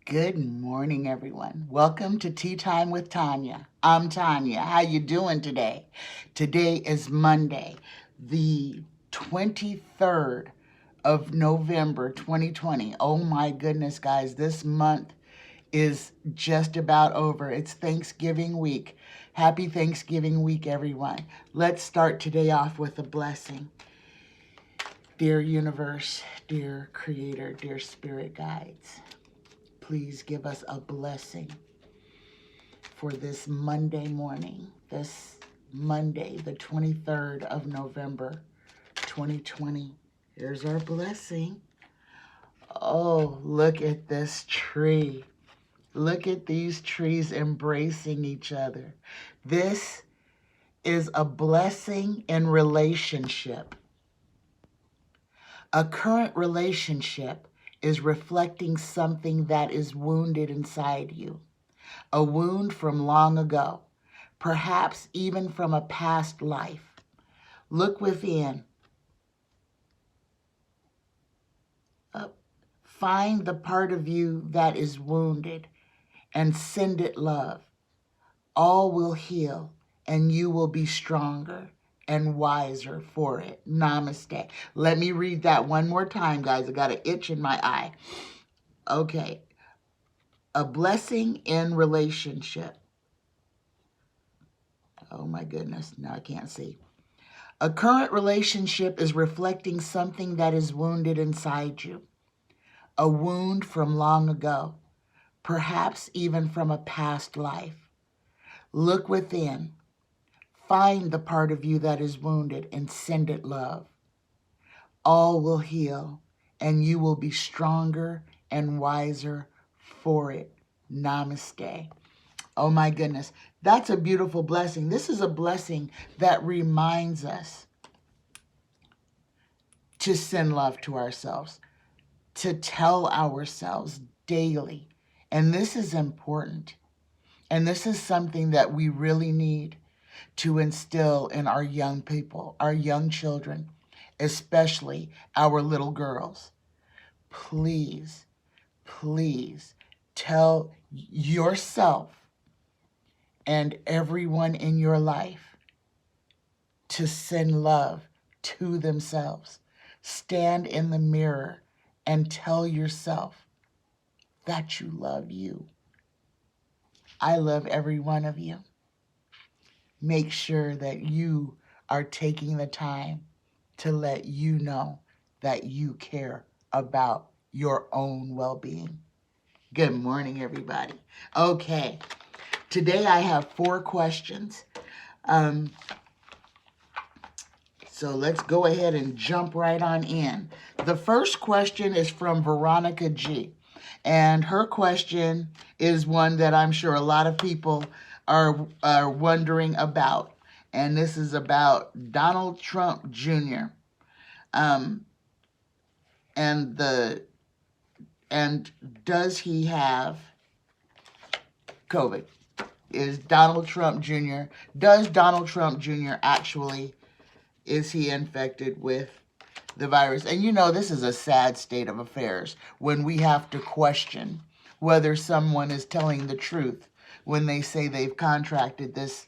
Good morning, everyone. Welcome to Tea Time with Tanya. I'm Tanya. How you doing today? Today is Monday, the 23rd of November, 2020. Oh my goodness, guys, this month is just about over. It's Thanksgiving week. Happy Thanksgiving week, everyone. Let's start today off with a blessing. Dear universe, dear creator, dear spirit guides, please give us a blessing for this Monday morning, this Monday, the 23rd of November, 2020. Here's our blessing. Oh, look at this tree. Look at these trees embracing each other. This is a blessing in relationship. A current relationship is reflecting something that is wounded inside you. A wound from long ago, perhaps even from a past life. Look within. Find the part of you that is wounded and send it love. All will heal and you will be stronger and wiser for it. Namaste. Let me read that one more time, guys. I got an itch in my eye. Okay. A blessing in relationship. Oh my goodness, now I can't see. A current relationship is reflecting something that is wounded inside you. A wound from long ago, perhaps even from a past life. Look within. Find the part of you that is wounded and send it love. All will heal and you will be stronger and wiser for it. Namaste. Oh my goodness, that's a beautiful blessing. This is a blessing that reminds us to send love to ourselves, to tell ourselves daily. And this is important. And this is something that we really need to instill in our young people, our young children, especially our little girls. Please, please tell yourself and everyone in your life to send love to themselves. Stand in the mirror and tell yourself that you love you. I love every one of you. Make sure that you are taking the time to let you know that you care about your own well-being. Good morning, everybody. Okay. Today I have 4 questions. So let's go ahead and jump right on in. The first question is from Veronica G. And her question is one that I'm sure a lot of people are wondering about. And this is about Donald Trump Jr. And does he have COVID? Does Donald Trump Jr. actually, is he infected with the virus? And you know, this is a sad state of affairs when we have to question whether someone is telling the truth when they say they've contracted this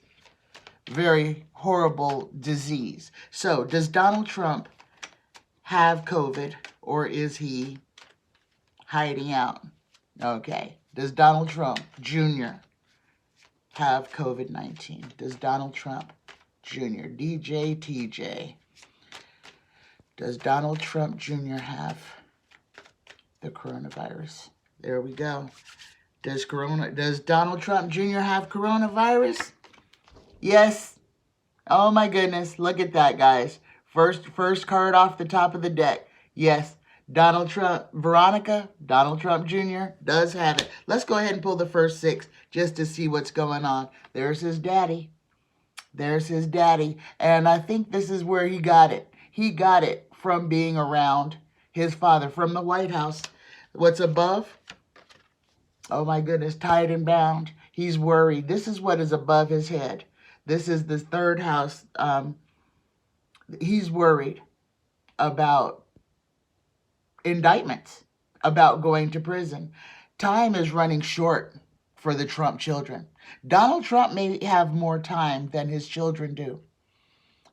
very horrible disease. So, does Donald Trump have COVID or is he hiding out? Okay. Does Donald Trump Jr. have COVID-19? Does Donald Trump Jr., DJ, TJ, does Donald Trump Jr. have the coronavirus? There we go. Does Donald Trump Jr. have coronavirus? Yes. Oh my goodness. Look at that, guys. First card off the top of the deck. Yes. Donald Trump, Veronica, Donald Trump Jr. does have it. Let's go ahead and pull the first 6 just to see what's going on. There's his daddy. There's his daddy. And I think this is where he got it. He got it from being around his father, from the White House. What's above? Oh my goodness, tied and bound. He's worried. This is what is above his head. This is the 3rd house. He's worried about indictments, about going to prison. Time is running short for the Trump children. Donald Trump may have more time than his children do,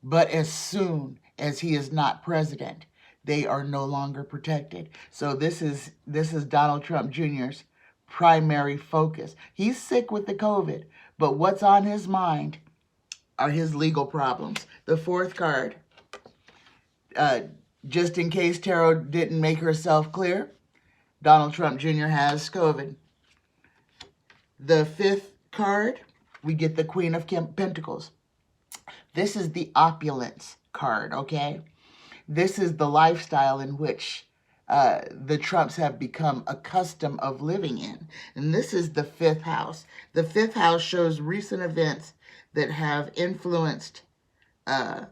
but as soon as he is not president, they are no longer protected. So this is Donald Trump Jr.'s primary focus. He's sick with the COVID, but what's on his mind are his legal problems. The fourth card, just in case Tarot didn't make herself clear, Donald Trump Jr. has COVID. The fifth card, we get the Queen of Pentacles. This is the opulence card, okay? This is the lifestyle in which the Trumps have become accustomed of living in. And this is the fifth house. The fifth house shows recent events that have influenced the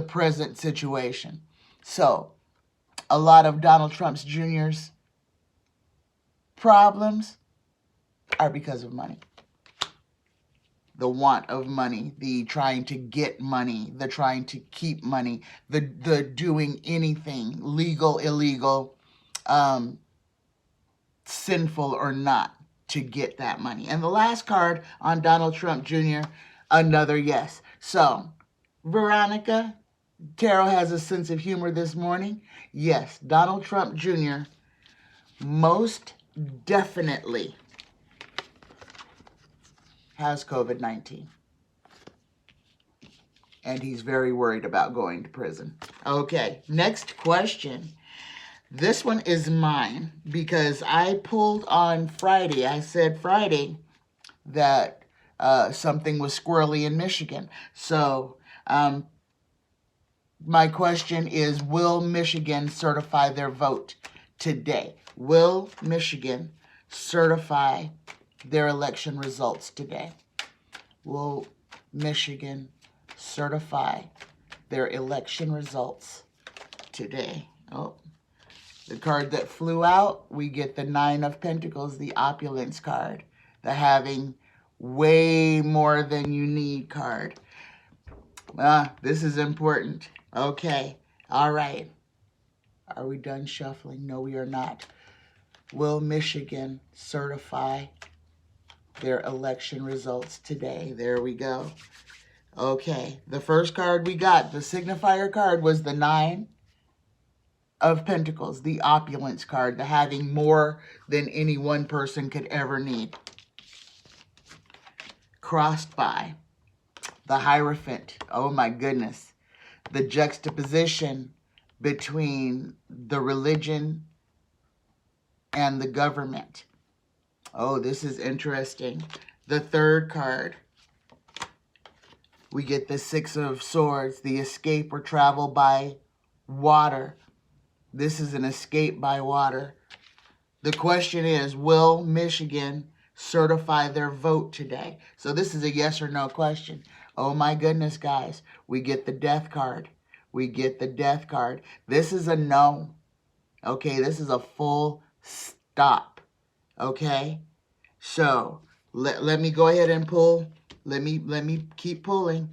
present situation. So, a lot of Donald Trump Jr.'s problems are because of money. The want of money, the trying to get money, the trying to keep money, the doing anything, legal, illegal, sinful or not, to get that money. And the last card on Donald Trump Jr., another yes. So, Veronica, Tarot has a sense of humor this morning. Yes, Donald Trump Jr. most definitely has COVID-19. And he's very worried about going to prison. Okay, next question. This one is mine because I pulled on Friday. I said Friday that something was squirrely in Michigan. So my question is, will Michigan certify their vote today? Will Michigan certify their election results today? Will Michigan certify their election results today? Oh, the card that flew out, we get the Nine of Pentacles, the opulence card, the having way more than you need card. This is important. Okay, all right. Are we done shuffling? No, we are not. Will Michigan certify their election results today? There we go. Okay, the first card we got, the signifier card, was the Nine of Pentacles, the opulence card, the having more than any one person could ever need. Crossed by the Hierophant. Oh my goodness. The juxtaposition between the religion and the government. Oh, this is interesting. The third card, we get the Six of Swords, the escape or travel by water. This is an escape by water. The question is, will Michigan certify their vote today? So this is a yes or no question. Oh my goodness, guys. We get the Death card. We get the Death card. This is a no. Okay, this is a full stop. Okay? So, let me go ahead and pull. Let me keep pulling.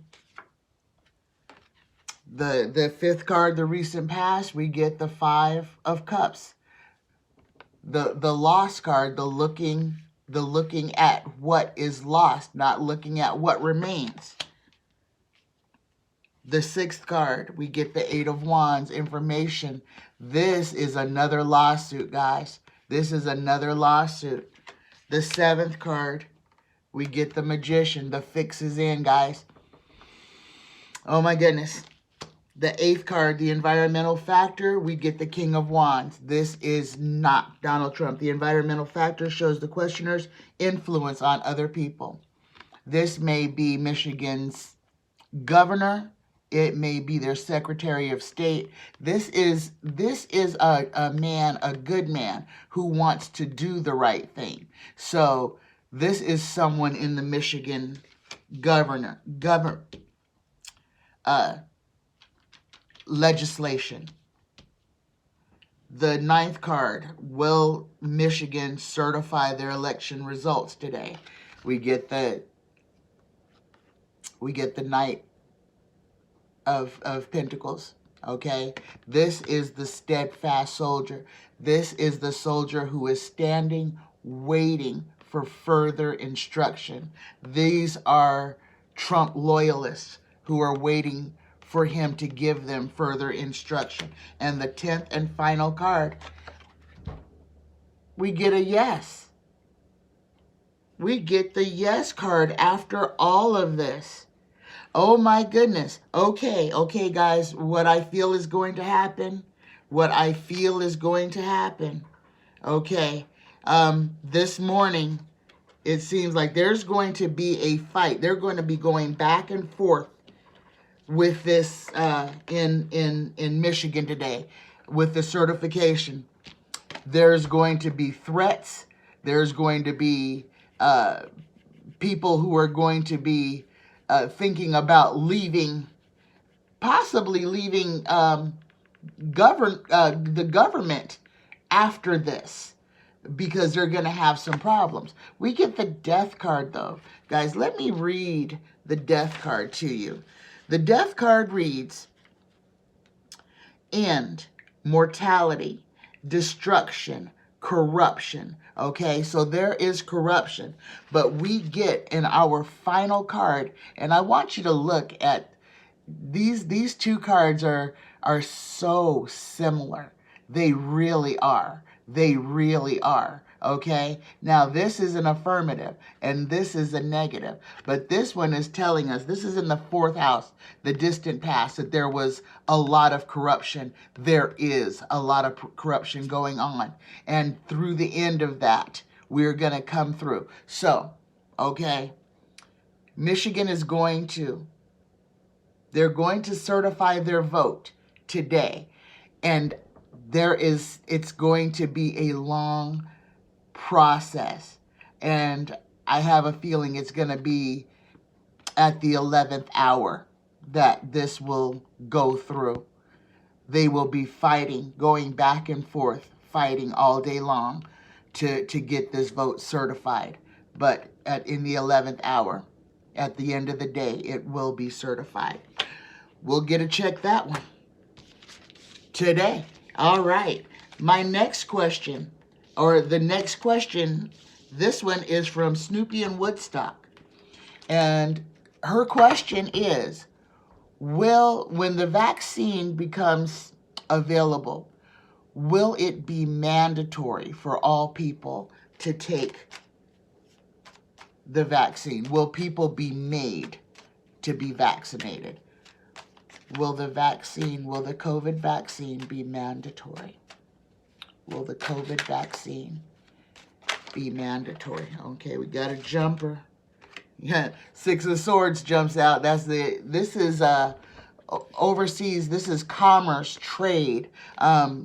The fifth card, the recent past, we get the Five of Cups. The lost card, the looking at what is lost, not looking at what remains. The sixth card, we get the Eight of Wands, information. This is another lawsuit, guys. This is another lawsuit. The seventh card, we get the Magician. The fix is in, guys. Oh my goodness. The eighth card, the environmental factor, we get the King of Wands. This is not Donald Trump. The environmental factor shows the questioner's influence on other people. This may be Michigan's governor. It may be their Secretary of State. This is a man, a good man, who wants to do the right thing. So this is someone in the Michigan legislation. The ninth card, will Michigan certify their election results today? We get the Knight of Pentacles. Okay? This is the steadfast soldier. This is the soldier who is standing, waiting for further instruction. These are Trump loyalists who are waiting for him to give them further instruction. And the 10th and final card, we get a yes. We get the yes card after all of this. Oh my goodness. Okay, guys, what I feel is going to happen. What I feel is going to happen. Okay, this morning, it seems like there's going to be a fight. They're going to be going back and forth with this in Michigan today with the certification. There's going to be threats. There's going to be people who are going to be thinking about leaving, possibly leaving the government after this, because they're going to have some problems. We get the death card, though. Guys, let me read the death card to you. The death card reads, end, mortality, destruction, corruption. Okay, so there is corruption. But we get in our final card, and I want you to look at these two cards are so similar. They really are. They really are. Okay? Now, this is an affirmative, and this is a negative. But this one is telling us, this is in the 4th house, the distant past, that there was a lot of corruption. There is a lot of corruption going on. And through the end of that, we're going to come through. So, okay, Michigan is going to, they're going to certify their vote today. And it's going to be a long process. And I have a feeling it's going to be at the 11th hour that this will go through. They will be fighting, going back and forth, fighting all day long to get this vote certified. But in the 11th hour, at the end of the day, it will be certified. We'll get to check that one today. All right. My next question, or the next question, this one is from Snoopyand Woodstock. And her question is, when the vaccine becomes available, will it be mandatory for all people to take the vaccine? Will people be made to be vaccinated? Will the COVID vaccine be mandatory? Will the COVID vaccine be mandatory? Okay, we got a jumper. Yeah, 6 of Swords jumps out. This is overseas. This is commerce, trade.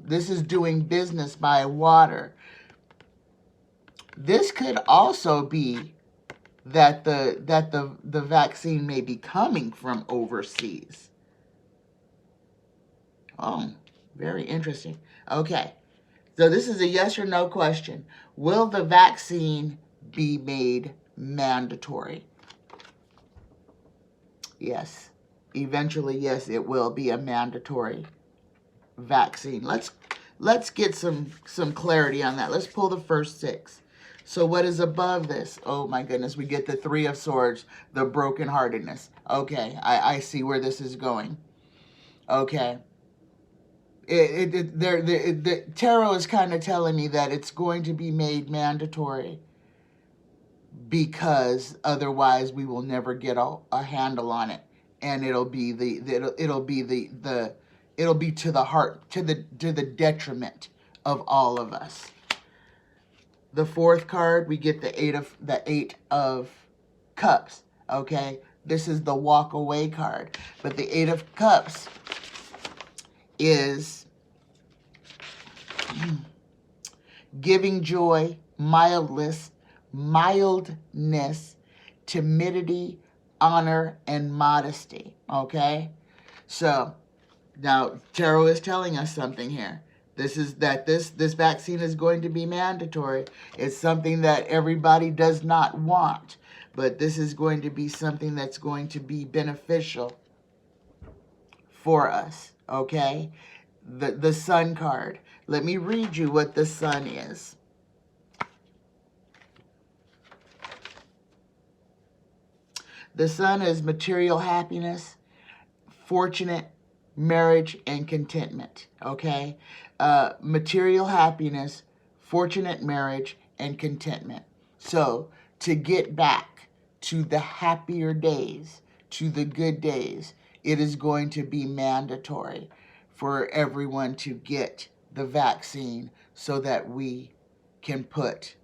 This is doing business by water. This could also be that the vaccine may be coming from overseas. Oh, very interesting. Okay, so this is a yes or no question. Will the vaccine be made mandatory? Yes. Eventually, yes, it will be a mandatory vaccine. Let's get some clarity on that. Let's pull the first 6. So what is above this? Oh my goodness, we get the 3 of Swords, the brokenheartedness. Okay, I see where this is going. Okay. The tarot is kind of telling me that it's going to be made mandatory because otherwise we will never get a handle on it, and it'll be to the heart, to the detriment of all of us. The 4th card, we get the 8 of Cups. Okay, this is the walk away card, but the 8 of Cups is giving joy, mildness, timidity, honor, and modesty. Okay, so now tarot is telling us something here. This vaccine is going to be mandatory. It's something that everybody does not want, but this is going to be something that's going to be beneficial for us. okay? The Sun card. Let me read you what the Sun is. The Sun is material happiness, fortunate, marriage, and contentment, okay? Material happiness, fortunate marriage, and contentment. So, to get back to the happier days, to the good days, it is going to be mandatory for everyone to get the vaccine so that we can put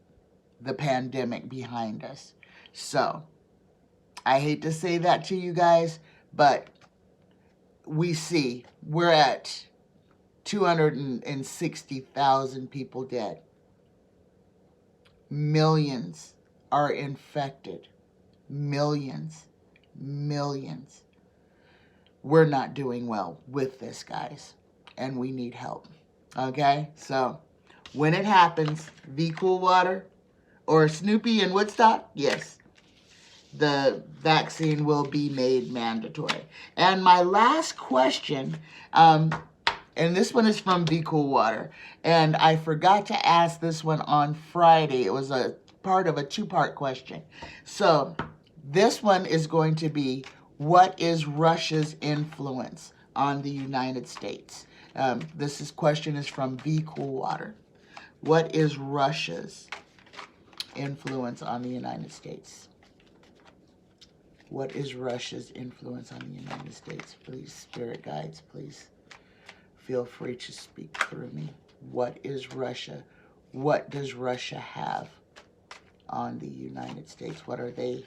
the pandemic behind us. So, I hate to say that to you guys, but we see we're at 260,000 people dead. Millions are infected. Millions. We're not doing well with this, guys, and we need help. Okay? So, when it happens, VCOOLWATER or Snoopyand Woodstock, yes, the vaccine will be made mandatory. And my last question, and this one is from VCOOLWATER, and I forgot to ask this one on Friday. It was a part of a two-part question. So this one is going to be, what is Russia's influence on the United States? This question is from VCOOLWATER. What is Russia's influence on the United States? What is Russia's influence on the United States? Please, spirit guides, please feel free to speak through me. What is Russia? What does Russia have on the United States? What are they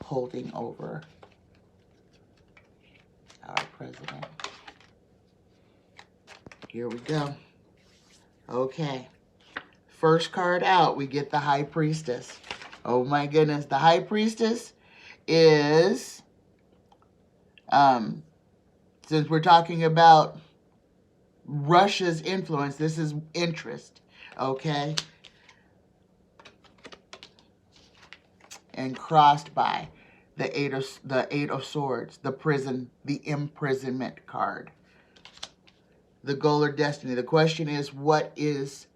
holding over our president? Here we go. Okay. First card out, we get the High Priestess. Oh my goodness. The High Priestess is, since we're talking about Russia's influence, this is interest, okay? And crossed by the Eight of Swords, the imprisonment card. The goal or destiny. The question is, what is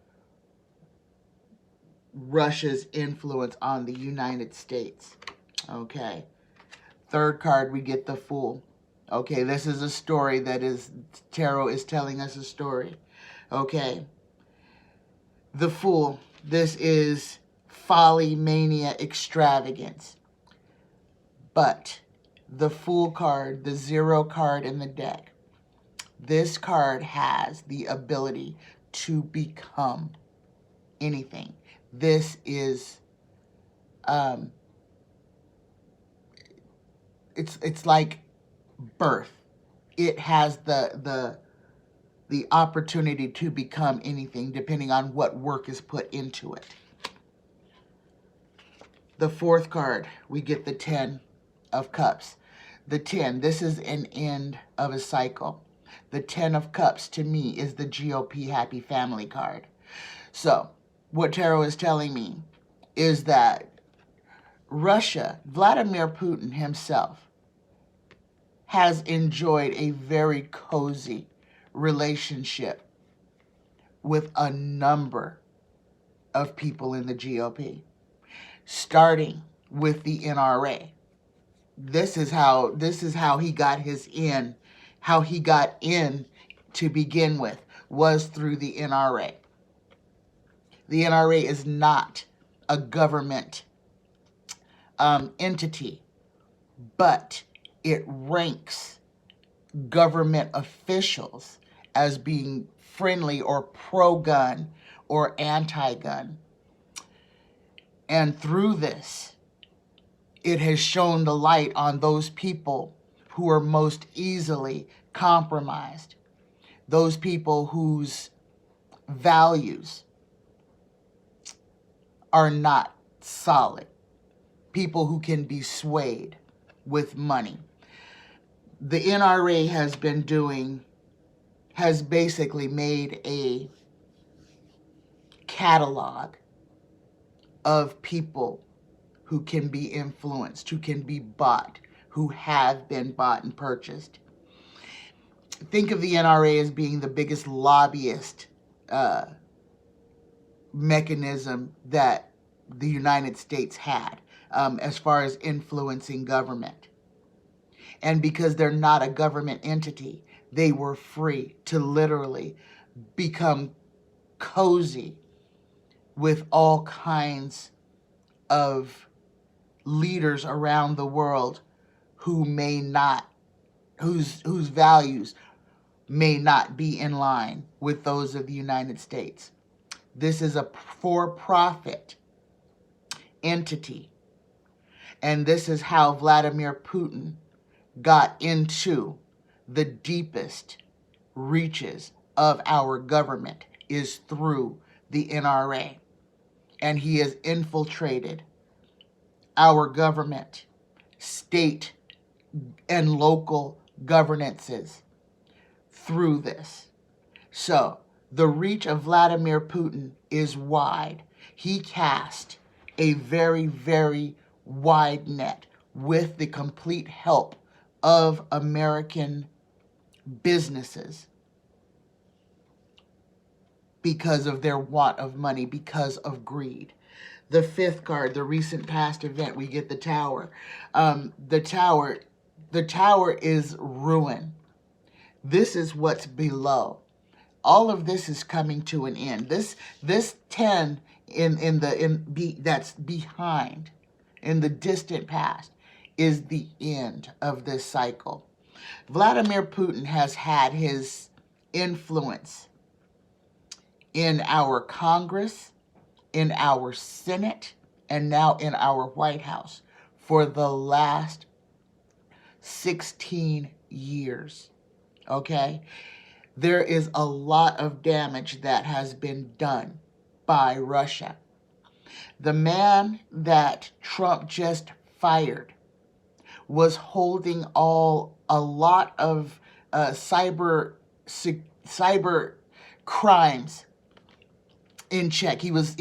Russia's influence on the United States? Okay. Third card, we get the Fool. Okay, this is a story that is, Tarot is telling us a story. Okay. The Fool. This is folly, mania, extravagance. But the Fool card, the 0 card in the deck, this card has the ability to become anything. This is, it's like birth. It has the opportunity to become anything depending on what work is put into it. The fourth card, we get the 10 of Cups. The 10, this is an end of a cycle. The 10 of Cups, to me, is the GOP Happy Family card. So, what Tarot is telling me is that Russia, Vladimir Putin himself, has enjoyed a very cozy relationship with a number of people in the GOP, starting with the NRA. This is how he got his in, how he got in to begin with, was through the NRA. The NRA is not a government entity, but it ranks government officials as being friendly or pro-gun or anti-gun. And through this, it has shone the light on those people who are most easily compromised, those people whose values are not solid, people who can be swayed with money. The NRA has basically made a catalog of people who can be influenced, who can be bought, who have been bought and purchased. think of the NRA as being the biggest lobbyist mechanism that the United States had as far as influencing government. And because they're not a government entity, they were free to literally become cozy with all kinds of leaders around the world who may not, whose values may not be in line with those of the United States. This is a for-profit entity. And this is how Vladimir Putin got into the deepest reaches of our government, is through the NRA. And he has infiltrated our government, state and local governances through this. So the reach of Vladimir Putin is wide. He cast a very, very wide net with the complete help of American businesses because of their want of money, because of greed. The fifth card, the recent past event, we get the Tower. The Tower is ruin. This is what's below. All of this is coming to an end. This 10 that's behind, in the distant past, is the end of this cycle. Vladimir Putin has had his influence in our Congress, in our Senate, and now in our White House for the last 16 years. Okay? There is a lot of damage that has been done by Russia. The man that Trump just fired was holding a lot of cyber crimes in check. He was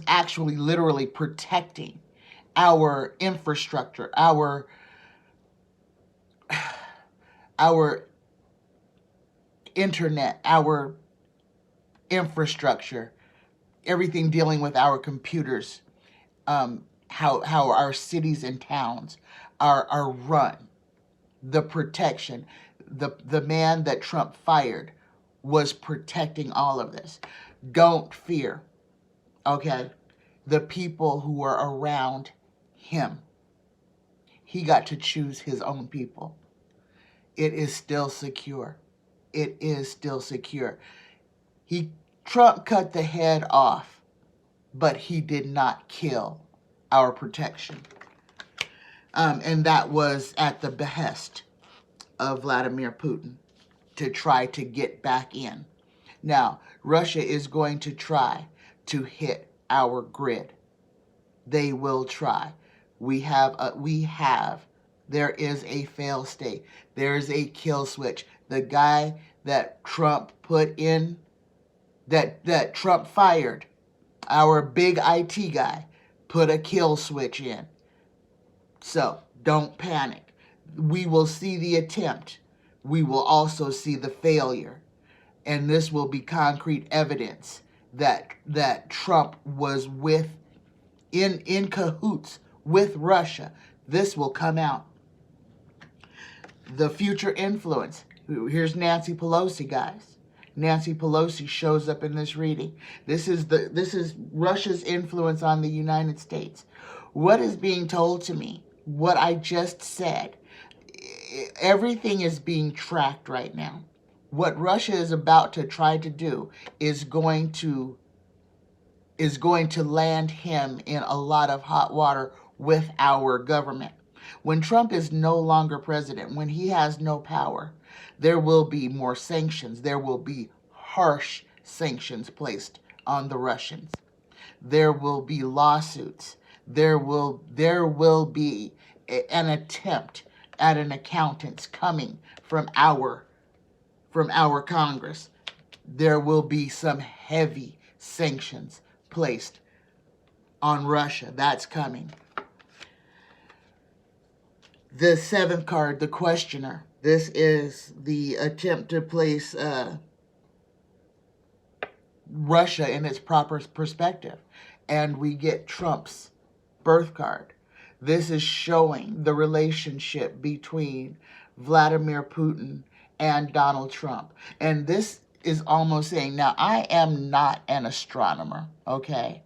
actually literally protecting our infrastructure, our internet, our infrastructure, everything dealing with our computers, how our cities and towns are run, the protection. The man that Trump fired was protecting all of this. Don't fear, okay, the people who are around him. He got to choose his own people. It is still secure. It is still secure. Trump cut the head off, but he did not kill our protection. And that was at the behest of Vladimir Putin to try to get back in. Now, Russia is going to try to hit our grid. They will try. There is a fail state. There is a kill switch. The guy that Trump put in, that Trump fired, our big IT guy, put a kill switch in. So don't panic. We will see the attempt. We will also see the failure. And this will be concrete evidence that Trump was in cahoots with Russia. This will come out. The future influence. Here's Nancy Pelosi, guys. Nancy Pelosi shows up in this reading. This is Russia's influence on the United States. What is being told to me? What I just said. Everything is being tracked right now. What Russia is about to try to do is going to land him in a lot of hot water with our government. When Trump is no longer president, when he has no power, there will be more sanctions. There will be harsh sanctions placed on the Russians. There will be lawsuits. There will be an attempt at an accountants coming from our Congress. There will be some heavy sanctions placed on Russia. That's coming. The seventh card, the questioner. This is the attempt to place Russia in its proper perspective. And we get Trump's birth card. This is showing the relationship between Vladimir Putin and Donald Trump. And this is almost saying, now, I am not an astronomer, okay?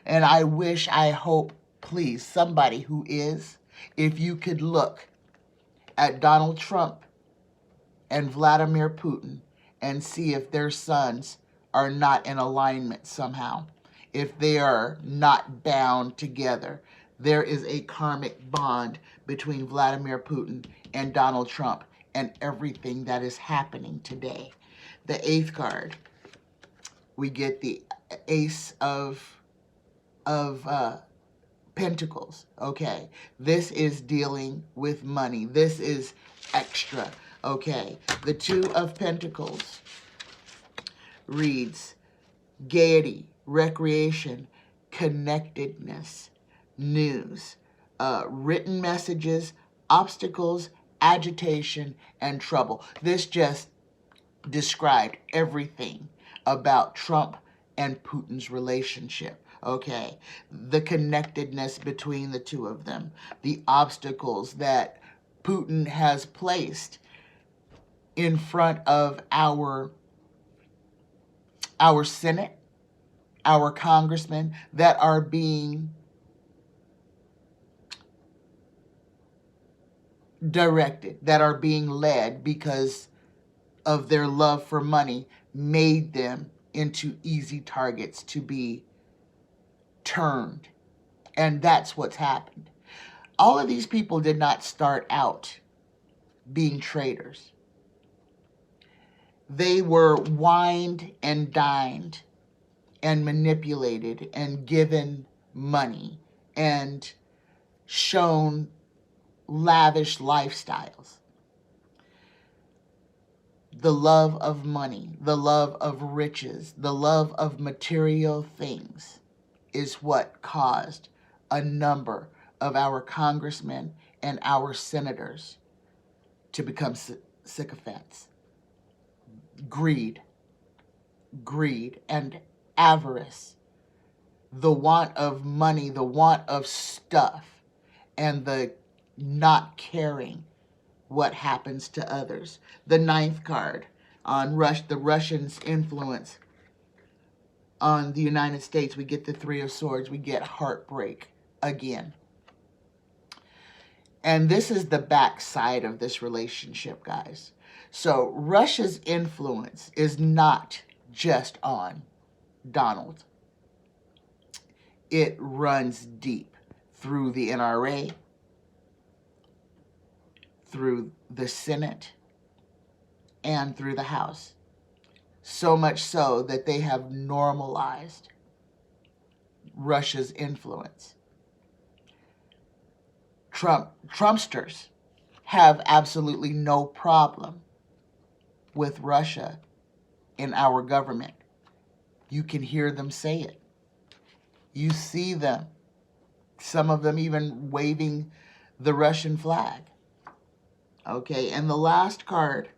And I wish, I hope, please, somebody who is, if you could look at Donald Trump and Vladimir Putin and see if their sons are not in alignment somehow, if they are not bound together. There is a karmic bond between Vladimir Putin and Donald Trump and everything that is happening today. The 8th card, we get the Ace of Pentacles, okay? This is dealing with money. This is extra, okay? The 2 of Pentacles reads gaiety, recreation, connectedness, news, written messages, obstacles, agitation, and trouble. This just described everything about Trump and Putin's relationship. Okay, the connectedness between the two of them, the obstacles that Putin has placed in front of our Senate, our congressmen that are being directed, that are being led because of their love for money, made them into easy targets to be turned. And that's what's happened. All of these people did not start out being traitors. They were wined and dined and manipulated and given money and shown lavish lifestyles. The love of money, the love of riches, the love of material things is what caused a number of our congressmen and our senators to become sycophants. Greed, and avarice, the want of money, the want of stuff, and the not caring what happens to others. The 9th card on the Russians' influence on the United States, we get the 3 of Swords. We get heartbreak again. And this is the backside of this relationship, guys. So Russia's influence is not just on Donald. It runs deep through the NRA, through the Senate, and through the House. So much so that they have normalized Russia's influence. Trumpsters have absolutely no problem with Russia in our government. You can hear them say it. You see them, some of them even waving the Russian flag. Okay, and the last card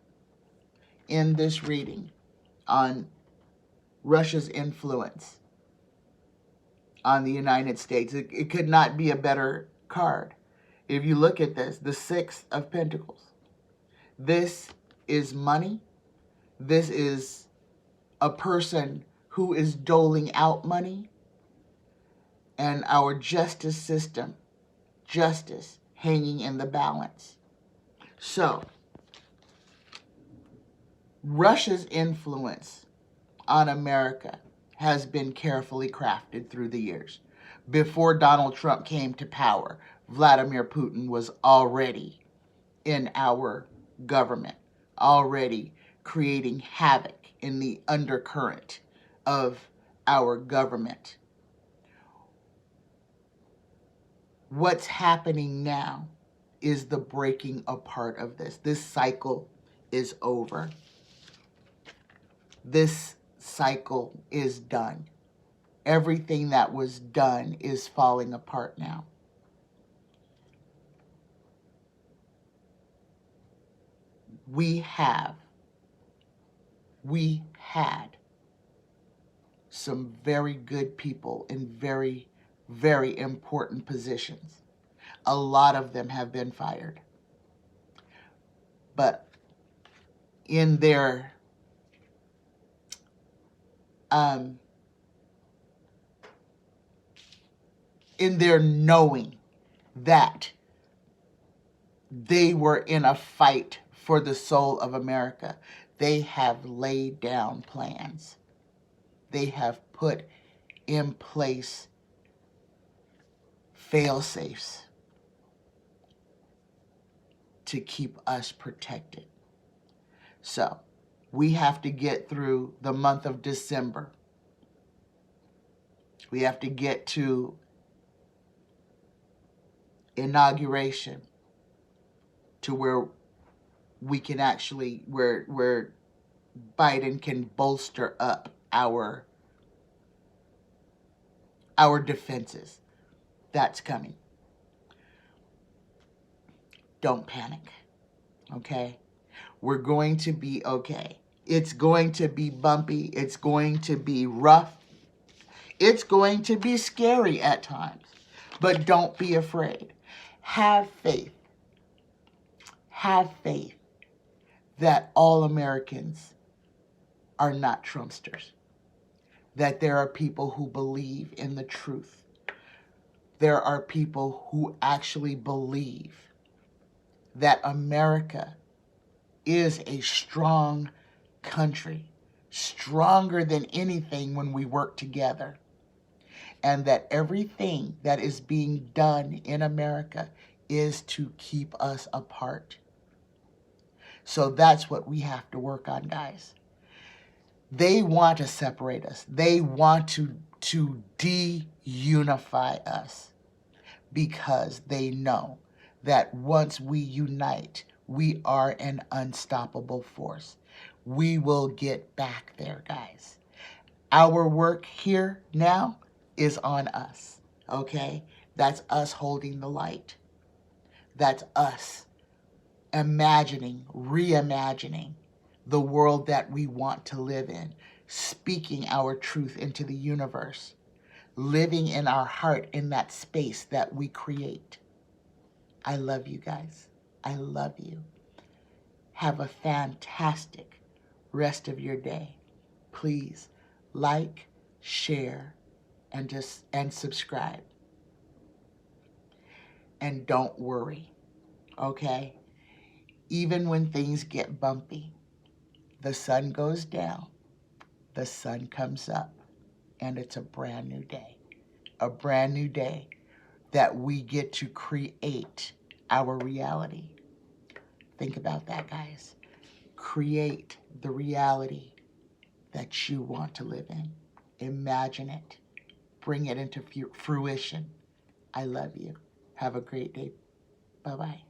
in this reading on Russia's influence on the United States, it could not be a better card. If you look at this, the 6 of Pentacles, this is money. This is a person who is doling out money. And our justice system, justice hanging in the balance. So, Russia's influence on America has been carefully crafted through the years. Before Donald Trump came to power, Vladimir Putin was already in our government, already creating havoc in the undercurrent of our government. What's happening now is the breaking apart of this. This cycle is over. This cycle is done. Everything that was done is falling apart now. we had some very good people in very, very important positions. A lot of them have been fired. But in their knowing that they were in a fight for the soul of America, they have laid down plans. They have put in place fail-safes to keep us protected. So we have to get through the month of December. We have to get to inauguration, to where we can actually, where Biden can bolster up our defenses. That's coming. Don't panic, okay? We're going to be okay. It's going to be bumpy. It's going to be rough. It's going to be scary at times. But don't be afraid. Have faith. Have faith that all Americans are not Trumpsters. That there are people who believe in the truth. There are people who actually believe that America is a strong country, stronger than anything when we work together, and that everything that is being done in America is to keep us apart. So that's what we have to work on, guys. They want to separate us. They want to de-unify us, because they know that once we unite, we are an unstoppable force. We will get back there, guys. Our work here now is on us, okay? That's us holding the light. That's us imagining, reimagining the world that we want to live in, speaking our truth into the universe, living in our heart in that space that we create. I love you guys. I love you. Have a fantastic rest of your day. Please like, share, and subscribe. And don't worry, okay? Even when things get bumpy, the sun goes down, the sun comes up, and it's a brand new day. A brand new day that we get to create our reality. Think about that, guys. Create the reality that you want to live in. Imagine it. Bring it into fruition. I love you. Have a great day. Bye-bye.